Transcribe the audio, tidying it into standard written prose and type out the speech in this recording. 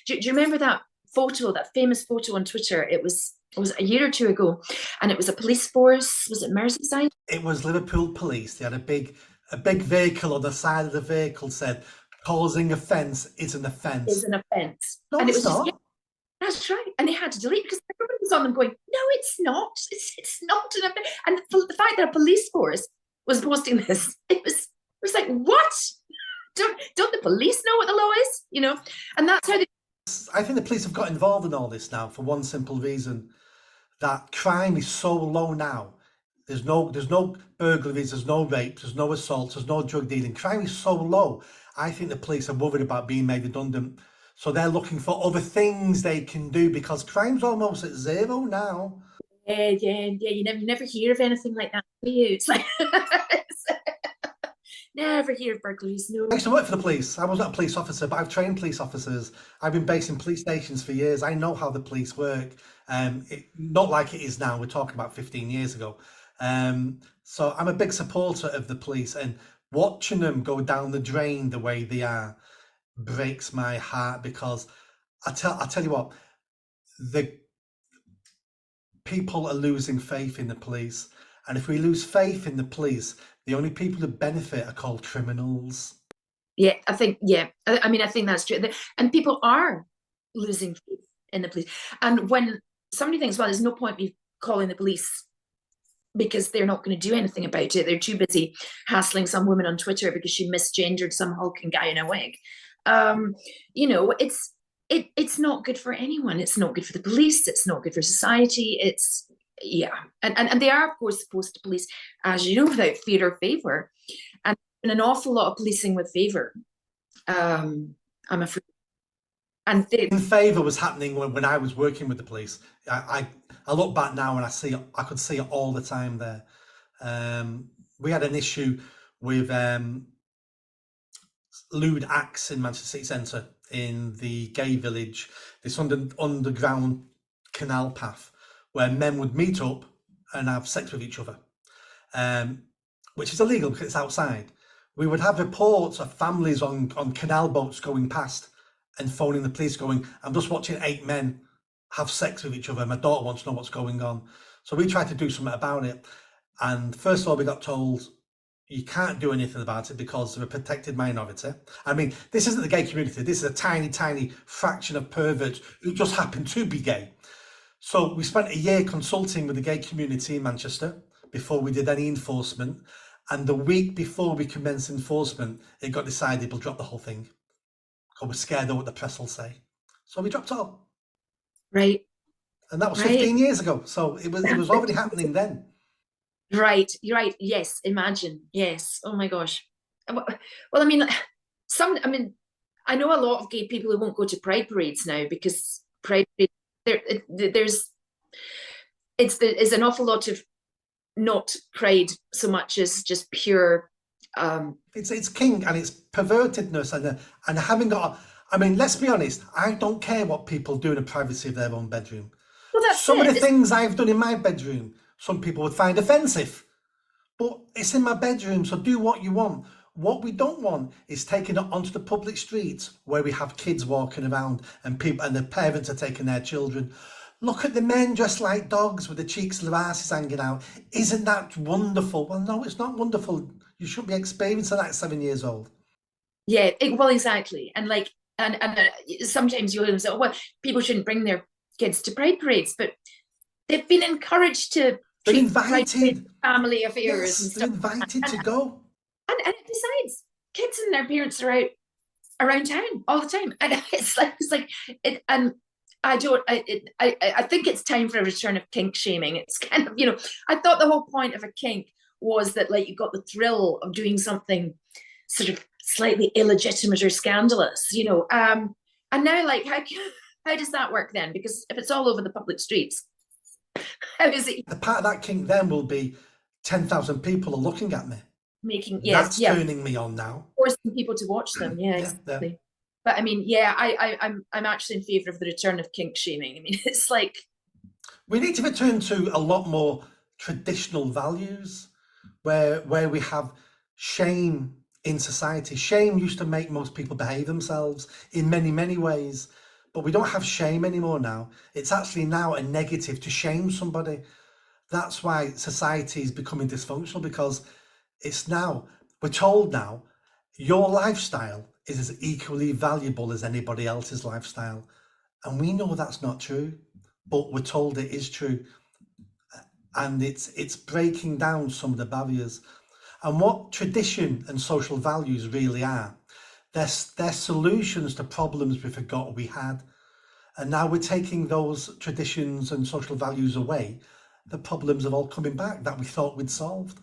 Do you remember that photo, that famous photo on Twitter? It was a year or two ago, and it was a police force. Was it Merseyside? It was Liverpool Police. They had a big vehicle on the side of the vehicle said, "Causing offence is an Is offence." an offence, No, and it it's was just, yeah, not. that's right. And they had to delete because everybody was on them going, no, it's not. It's not an offence. And the fact that a police force was posting this, it was like, what? Don't the police know what the law is? And that's how they. I think the police have got involved in all this now for one simple reason, that crime is so low now. There's no burglaries, there's no rapes, there's no assaults, there's no drug dealing. Crime is so low. I think the police are worried about being made redundant. So they're looking for other things they can do because crime's almost at zero now. Yeah. You never hear of anything like that, do you? It's like never hear of burglaries. No. I used to work for the police. I wasn't a police officer, but I've trained police officers. I've been based in police stations for years. I know how the police work. Not like it is now. We're talking about 15 years ago. So I'm a big supporter of the police, and watching them go down the drain the way they are breaks my heart, because I tell you what, the people are losing faith in the police, and if we lose faith in the police, the only people who benefit are called criminals. Yeah, I think, yeah. I mean, I think that's true. And people are losing faith in the police. And when somebody thinks, well, there's no point me calling the police because they're not going to do anything about it. They're too busy hassling some woman on Twitter because she misgendered some hulking guy in a wig. It's not good for anyone. It's not good for the police. It's not good for society. And they are, of course, supposed to police, as you know, without fear or favour. And an awful lot of policing with favour, I'm afraid. And in favour was happening when I was working with the police. I look back now and I could see it all the time there. We had an issue with lewd acts in Manchester City Centre, in the gay village, this underground canal path where men would meet up and have sex with each other, which is illegal because it's outside. We would have reports of families on canal boats going past and phoning the police going, I'm just watching 8 men have sex with each other. My daughter wants to know what's going on. So we tried to do something about it. And first of all, we got told, you can't do anything about it because they're a protected minority. I mean, this isn't the gay community. This is a tiny, tiny fraction of perverts who just happen to be gay. So we spent a year consulting with the gay community in Manchester before we did any enforcement. And the week before we commenced enforcement, it got decided we'll drop the whole thing because we're scared of what the press will say. So we dropped it all. Right. And that was 15 years ago. So it was already happening then. Right. You're right. Yes. Imagine. Yes. Oh my gosh. Well, I mean, I know a lot of gay people who won't go to pride parades now because pride parades, there's an awful lot of not pride so much as just pure. It's kink and it's pervertedness and having got. I mean, let's be honest. I don't care what people do in the privacy of their own bedroom. Well, that's some of the things I've done in my bedroom, some people would find offensive, but it's in my bedroom, so do what you want. What we don't want is taking it onto the public streets where we have kids walking around and the parents are taking their children. Look at the men dressed like dogs with the cheeks of their asses hanging out. Isn't that wonderful? Well, no, it's not wonderful. You should be experiencing that at 7 years old. Yeah, well, exactly. And sometimes you'll say, oh, well, people shouldn't bring their kids to pride parades, but they've been encouraged to treat invited family affairs. Yes, and stuff. They're invited to go. And besides, kids and their parents are out around town all the time, and it's like and I think it's time for a return of kink shaming. It's kind of, I thought the whole point of a kink was that like you got the thrill of doing something sort of slightly illegitimate or scandalous, and now like how does that work then? Because if it's all over the public streets, how is it? The part of that kink then will be 10,000 people are looking at me. That's turning me on now. Forcing people to watch them, exactly. Yeah. But I mean, I'm actually in favour of the return of kink shaming. I mean, it's like we need to return to a lot more traditional values where we have shame in society. Shame used to make most people behave themselves in many, many ways. But we don't have shame anymore now. It's actually now a negative to shame somebody. That's why society is becoming dysfunctional, because it's now, we're told now, your lifestyle is as equally valuable as anybody else's lifestyle. And we know that's not true, but we're told it is true. And it's breaking down some of the barriers. And what tradition and social values really are, they're solutions to problems we forgot we had. And now we're taking those traditions and social values away. The problems are all coming back that we thought we'd solved.